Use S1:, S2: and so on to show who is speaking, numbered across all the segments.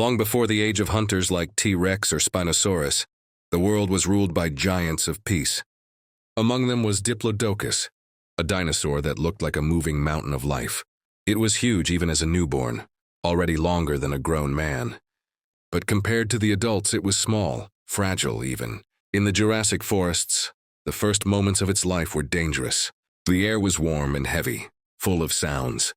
S1: Long before the age of hunters like T-Rex or Spinosaurus, the world was ruled by giants of peace. Among them was Diplodocus, a dinosaur that looked like a moving mountain of life. It was huge even as a newborn, already longer than a grown man. But compared to the adults, it was small, fragile even. In the Jurassic forests, the first moments of its life were dangerous. The air was warm and heavy, full of sounds.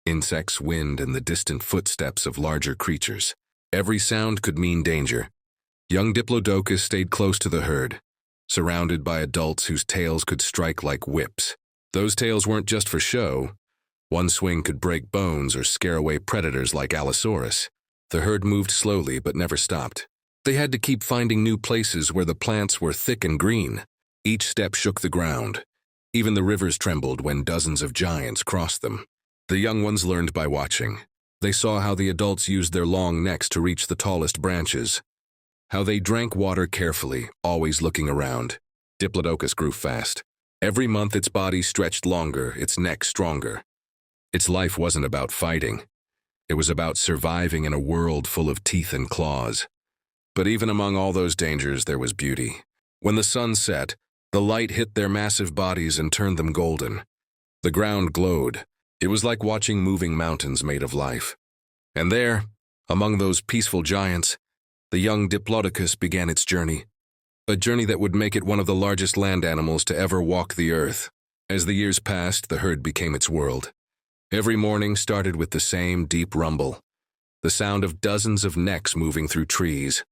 S1: Insects, wind, and the distant footsteps of larger creatures. Every sound could mean danger. Young Diplodocus stayed close to the herd, surrounded by adults whose tails could strike like whips. Those tails weren't just for show. One swing could break bones or scare away predators like Allosaurus. The herd moved slowly but never stopped. They had to keep finding new places where the plants were thick and green. Each step shook the ground. Even the rivers trembled when dozens of giants crossed them. The young ones learned by watching. They saw how the adults used their long necks to reach the tallest branches, how they drank water carefully, always looking around. Diplodocus grew fast. Every month its body stretched longer, its neck stronger. Its life wasn't about fighting. It was about surviving in a world full of teeth and claws. But even among all those dangers, there was beauty. When the sun set, the light hit their massive bodies and turned them golden. The ground glowed. It was like watching moving mountains made of life. And there, among those peaceful giants, the young Diplodocus began its journey. A journey that would make it one of the largest land animals to ever walk the earth. As the years passed, the herd became its world. Every morning started with the same deep rumble, the sound of dozens of necks moving through trees.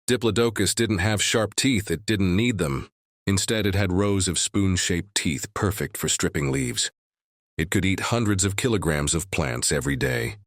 S1: Diplodocus didn't have sharp teeth, it didn't need them. Instead, it had rows of spoon-shaped teeth perfect for stripping leaves. It could eat hundreds of kilograms of plants every day.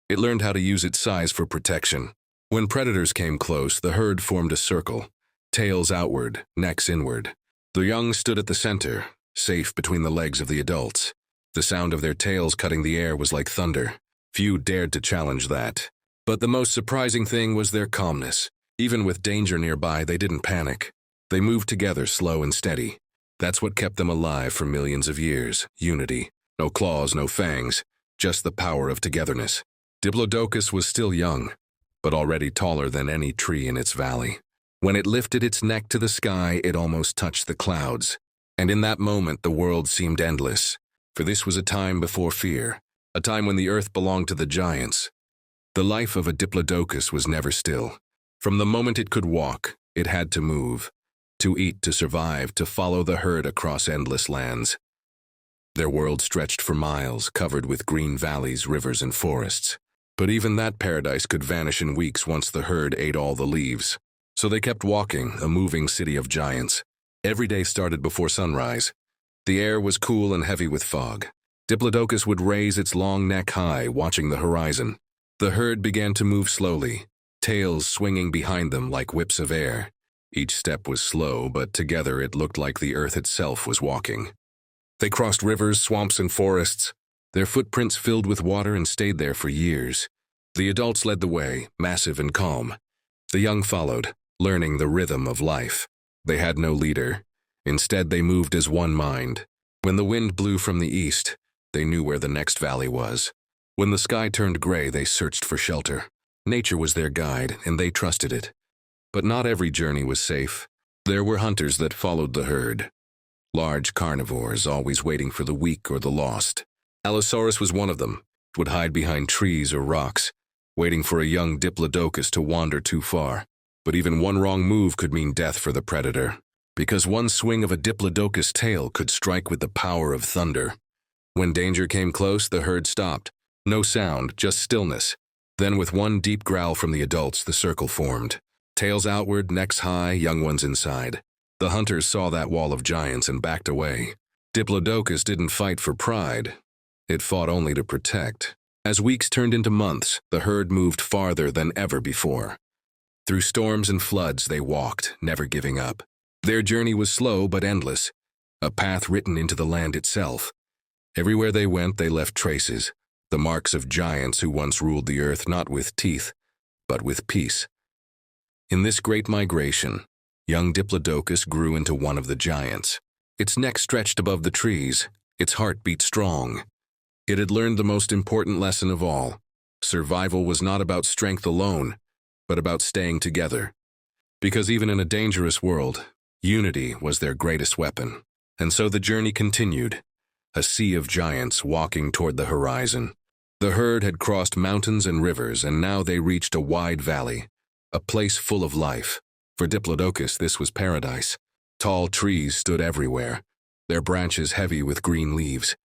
S1: It learned how to use its size for protection. When predators came close, the herd formed a circle, tails outward, necks inward. The young stood at the center, safe between the legs of the adults. The sound of their tails cutting the air was like thunder. Few dared to challenge that. But the most surprising thing was their calmness. Even with danger nearby, they didn't panic. They moved together, slow and steady. That's what kept them alive for millions of years. Unity. No claws, no fangs. Just the power of togetherness. Diplodocus was still young, but already taller than any tree in its valley. When it lifted its neck to the sky, it almost touched the clouds. And in that moment, the world seemed endless. For this was a time before fear, a time when the earth belonged to the giants. The life of a Diplodocus was never still. From the moment it could walk, it had to move. To eat, to survive, to follow the herd across endless lands. Their world stretched for miles, covered with green valleys, rivers, and forests. But even that paradise could vanish in weeks once the herd ate all the leaves. So they kept walking, a moving city of giants. Every day started before sunrise. The air was cool and heavy with fog. Diplodocus would raise its long neck high, watching the horizon. The herd began to move slowly, tails swinging behind them like whips of air. Each step was slow, but together it looked like the earth itself was walking. They crossed rivers, swamps, and forests. Their footprints filled with water and stayed there for years. The adults led the way, massive and calm. The young followed, learning the rhythm of life. They had no leader. Instead, they moved as one mind. When the wind blew from the east, they knew where the next valley was. When the sky turned gray, they searched for shelter. Nature was their guide, and they trusted it. But not every journey was safe. There were hunters that followed the herd. Large carnivores, always waiting for the weak or the lost. Allosaurus was one of them. It would hide behind trees or rocks, waiting for a young Diplodocus to wander too far. But even one wrong move could mean death for the predator, because one swing of a Diplodocus tail could strike with the power of thunder. When danger came close, the herd stopped. No sound, just stillness. Then with one deep growl from the adults, the circle formed. Tails outward, necks high, young ones inside. The hunters saw that wall of giants and backed away. Diplodocus didn't fight for pride. It fought only to protect. As weeks turned into months, the herd moved farther than ever before. Through storms and floods, they walked, never giving up. Their journey was slow but endless, a path written into the land itself. Everywhere they went, they left traces, the marks of giants who once ruled the earth not with teeth, but with peace. In this great migration, young Diplodocus grew into one of the giants. Its neck stretched above the trees, its heart beat strong. It had learned the most important lesson of all. Survival was not about strength alone, but about staying together. Because even in a dangerous world, unity was their greatest weapon. And so the journey continued, a sea of giants walking toward the horizon. The herd had crossed mountains and rivers, and now they reached a wide valley, a place full of life. For Diplodocus, this was paradise. Tall trees stood everywhere, their branches heavy with green leaves.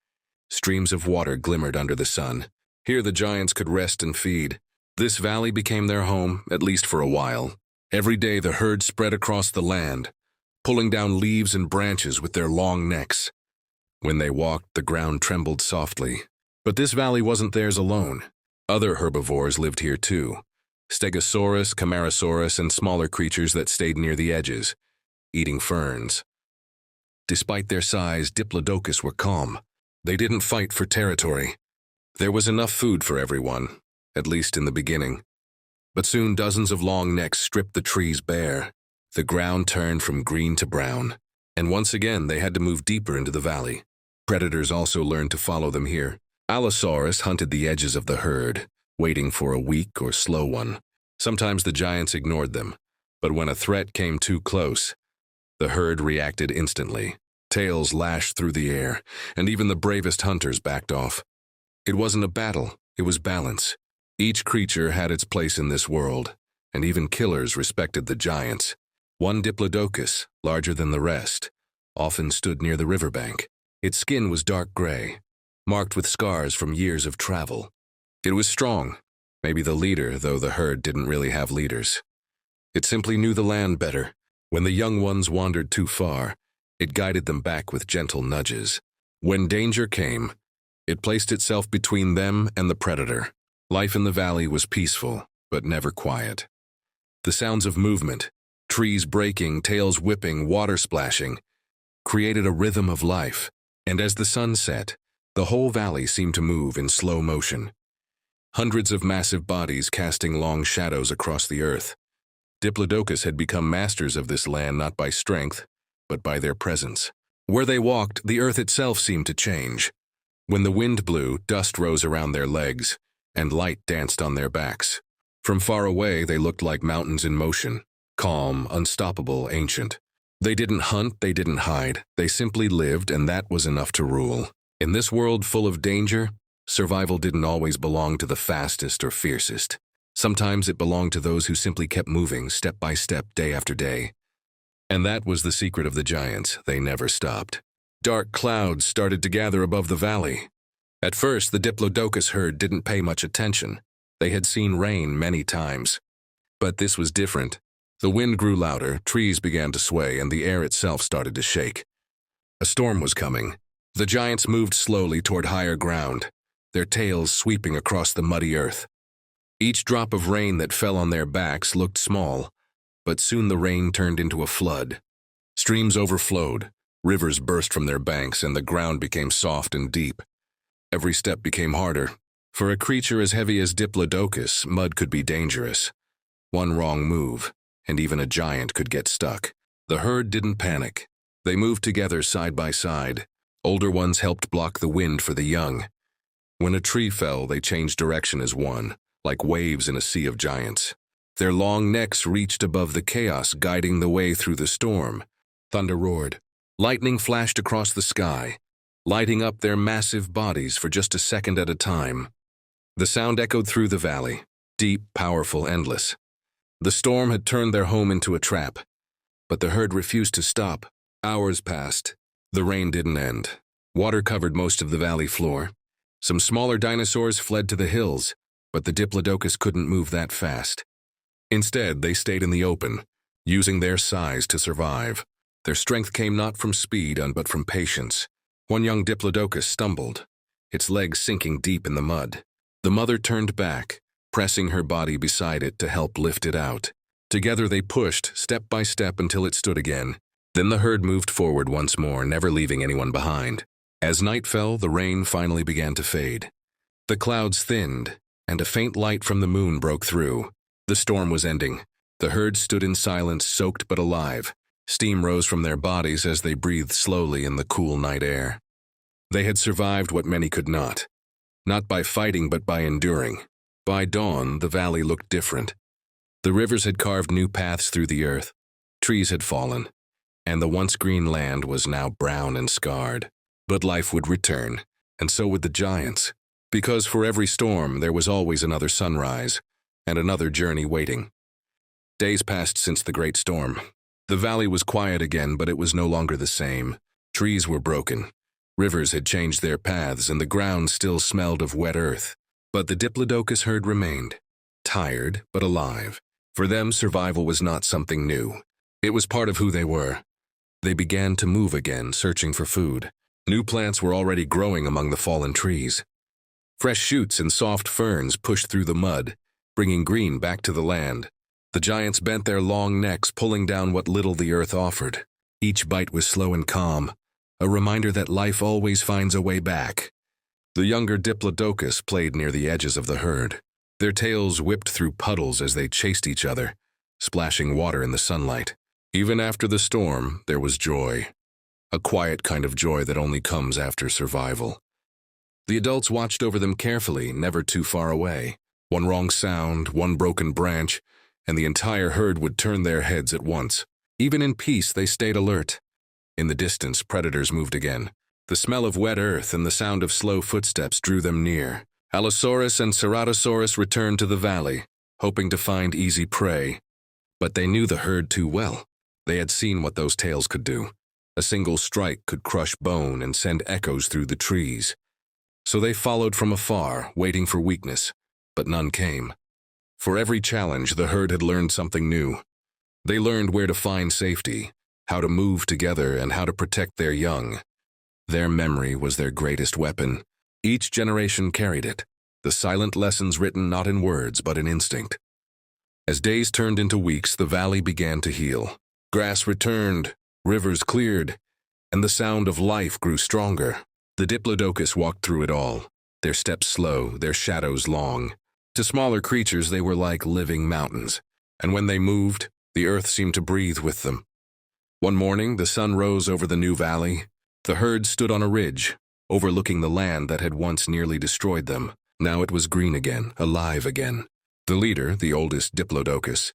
S1: Streams of water glimmered under the sun. Here the giants could rest and feed. This valley became their home, at least for a while. Every day the herd spread across the land, pulling down leaves and branches with their long necks. When they walked, the ground trembled softly. But this valley wasn't theirs alone. Other herbivores lived here too. Stegosaurus, Camarasaurus, and smaller creatures that stayed near the edges, eating ferns. Despite their size, Diplodocus were calm. They didn't fight for territory. There was enough food for everyone, at least in the beginning. But soon dozens of long necks stripped the trees bare. The ground turned from green to brown, and once again they had to move deeper into the valley. Predators also learned to follow them here. Allosaurus hunted the edges of the herd, waiting for a weak or slow one. Sometimes the giants ignored them, but when a threat came too close, the herd reacted instantly. Tails lashed through the air, and even the bravest hunters backed off. It wasn't a battle, it was balance. Each creature had its place in this world, and even killers respected the giants. One Diplodocus, larger than the rest, often stood near the riverbank. Its skin was dark gray, marked with scars from years of travel. It was strong, maybe the leader, though the herd didn't really have leaders. It simply knew the land better. When the young ones wandered too far, it guided them back with gentle nudges. When danger came, it placed itself between them and the predator. Life in the valley was peaceful, but never quiet. The sounds of movement, trees breaking, tails whipping, water splashing, created a rhythm of life. And as the sun set, the whole valley seemed to move in slow motion. Hundreds of massive bodies casting long shadows across the earth. Diplodocus had become masters of this land not by strength, but by their presence. Where they walked, the earth itself seemed to change. When the wind blew, dust rose around their legs, and light danced on their backs. From far away, they looked like mountains in motion, calm, unstoppable, ancient. They didn't hunt, they didn't hide. They simply lived, and that was enough to rule. In this world full of danger, survival didn't always belong to the fastest or fiercest. Sometimes it belonged to those who simply kept moving, step by step, day after day. And that was the secret of the giants. They never stopped. Dark clouds started to gather above the valley. At first, the Diplodocus herd didn't pay much attention. They had seen rain many times. But this was different. The wind grew louder, trees began to sway, and the air itself started to shake. A storm was coming. The giants moved slowly toward higher ground, their tails sweeping across the muddy earth. Each drop of rain that fell on their backs looked small, but soon the rain turned into a flood. Streams overflowed, rivers burst from their banks, and the ground became soft and deep. Every step became harder. For a creature as heavy as Diplodocus, mud could be dangerous. One wrong move, and even a giant could get stuck. The herd didn't panic. They moved together side by side. Older ones helped block the wind for the young. When a tree fell, they changed direction as one, like waves in a sea of giants. Their long necks reached above the chaos, guiding the way through the storm. Thunder roared. Lightning flashed across the sky, lighting up their massive bodies for just a second at a time. The sound echoed through the valley, deep, powerful, endless. The storm had turned their home into a trap, but the herd refused to stop. Hours passed. The rain didn't end. Water covered most of the valley floor. Some smaller dinosaurs fled to the hills, but the Diplodocus couldn't move that fast. Instead, they stayed in the open, using their size to survive. Their strength came not from speed, but from patience. One young Diplodocus stumbled, its legs sinking deep in the mud. The mother turned back, pressing her body beside it to help lift it out. Together they pushed, step by step, until it stood again. Then the herd moved forward once more, never leaving anyone behind. As night fell, the rain finally began to fade. The clouds thinned, and a faint light from the moon broke through. The storm was ending. The herd stood in silence, soaked but alive. Steam rose from their bodies as they breathed slowly in the cool night air. They had survived what many could not by fighting but by enduring. By dawn, the valley looked different. The rivers had carved new paths through the earth, trees had fallen, and the once green land was now brown and scarred. But life would return, and so would the giants, because for every storm there was always another sunrise, and another journey waiting. Days passed since the great storm. The valley was quiet again, but it was no longer the same. Trees were broken. Rivers had changed their paths, and the ground still smelled of wet earth. But the Diplodocus herd remained, tired but alive. For them, survival was not something new. It was part of who they were. They began to move again, searching for food. New plants were already growing among the fallen trees. Fresh shoots and soft ferns pushed through the mud, bringing green back to the land. The giants bent their long necks, pulling down what little the earth offered. Each bite was slow and calm, a reminder that life always finds a way back. The younger Diplodocus played near the edges of the herd. Their tails whipped through puddles as they chased each other, splashing water in the sunlight. Even after the storm, there was joy. A quiet kind of joy that only comes after survival. The adults watched over them carefully, never too far away. One wrong sound, one broken branch, and the entire herd would turn their heads at once. Even in peace, they stayed alert. In the distance, predators moved again. The smell of wet earth and the sound of slow footsteps drew them near. Allosaurus and Ceratosaurus returned to the valley, hoping to find easy prey. But they knew the herd too well. They had seen what those tails could do. A single strike could crush bone and send echoes through the trees. So they followed from afar, waiting for weakness, but none came. For every challenge, the herd had learned something new. They learned where to find safety, how to move together, and how to protect their young. Their memory was their greatest weapon. Each generation carried it, the silent lessons written not in words but in instinct. As days turned into weeks, the valley began to heal. Grass returned, rivers cleared, and the sound of life grew stronger. The Diplodocus walked through it all, their steps slow, their shadows long. To smaller creatures, they were like living mountains, and when they moved, the earth seemed to breathe with them. One morning, the sun rose over the new valley. The herd stood on a ridge, overlooking the land that had once nearly destroyed them. Now it was green again, alive again. The leader, the oldest Diplodocus,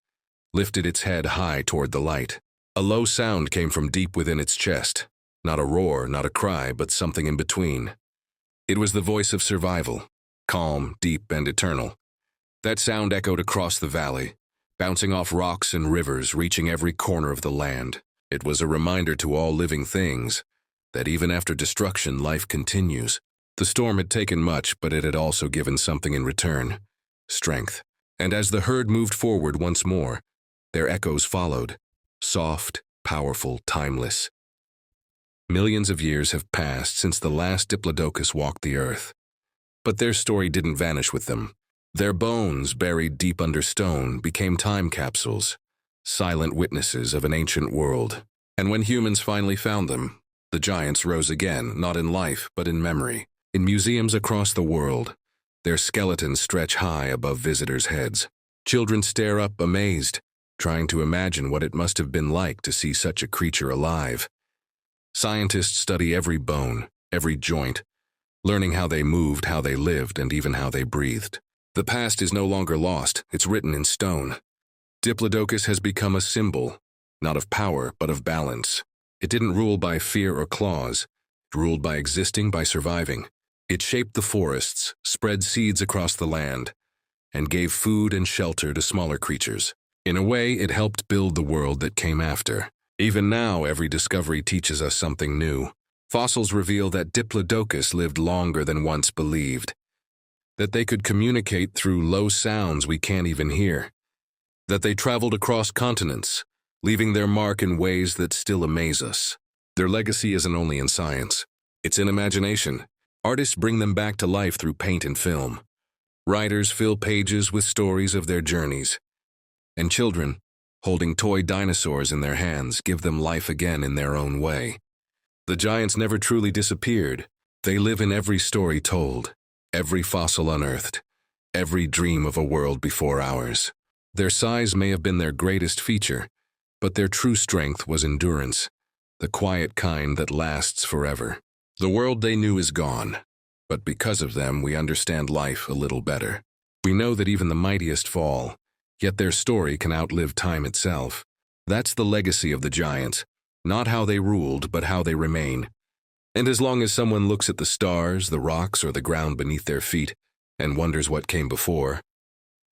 S1: lifted its head high toward the light. A low sound came from deep within its chest. Not a roar, not a cry, but something in between. It was the voice of survival, calm, deep, and eternal. That sound echoed across the valley, bouncing off rocks and rivers, reaching every corner of the land. It was a reminder to all living things that even after destruction, life continues. The storm had taken much, but it had also given something in return: strength. And as the herd moved forward once more, their echoes followed, soft, powerful, timeless. Millions of years have passed since the last Diplodocus walked the earth. But their story didn't vanish with them. Their bones, buried deep under stone, became time capsules, silent witnesses of an ancient world. And when humans finally found them, the giants rose again, not in life, but in memory. In museums across the world, their skeletons stretch high above visitors' heads. Children stare up, amazed, trying to imagine what it must have been like to see such a creature alive. Scientists study every bone, every joint, learning how they moved, how they lived, and even how they breathed. The past is no longer lost, it's written in stone. Diplodocus has become a symbol, not of power, but of balance. It didn't rule by fear or claws, it ruled by existing, by surviving. It shaped the forests, spread seeds across the land, and gave food and shelter to smaller creatures. In a way, it helped build the world that came after. Even now, every discovery teaches us something new. Fossils reveal that Diplodocus lived longer than once believed, that they could communicate through low sounds we can't even hear, that they traveled across continents, leaving their mark in ways that still amaze us. Their legacy isn't only in science, it's in imagination. Artists bring them back to life through paint and film. Writers fill pages with stories of their journeys. And children, holding toy dinosaurs in their hands, give them life again in their own way. The giants never truly disappeared. They live in every story told, every fossil unearthed, every dream of a world before ours. Their size may have been their greatest feature, but their true strength was endurance, the quiet kind that lasts forever. The world they knew is gone, but because of them we understand life a little better. We know that even the mightiest fall, yet their story can outlive time itself. That's the legacy of the giants, not how they ruled, but how they remain. And as long as someone looks at the stars, the rocks, or the ground beneath their feet, and wonders what came before,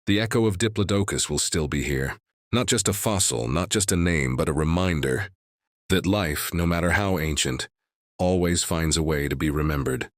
S1: the echo of Diplodocus will still be here. Not just a fossil, not just a name, but a reminder that life, no matter how ancient, always finds a way to be remembered.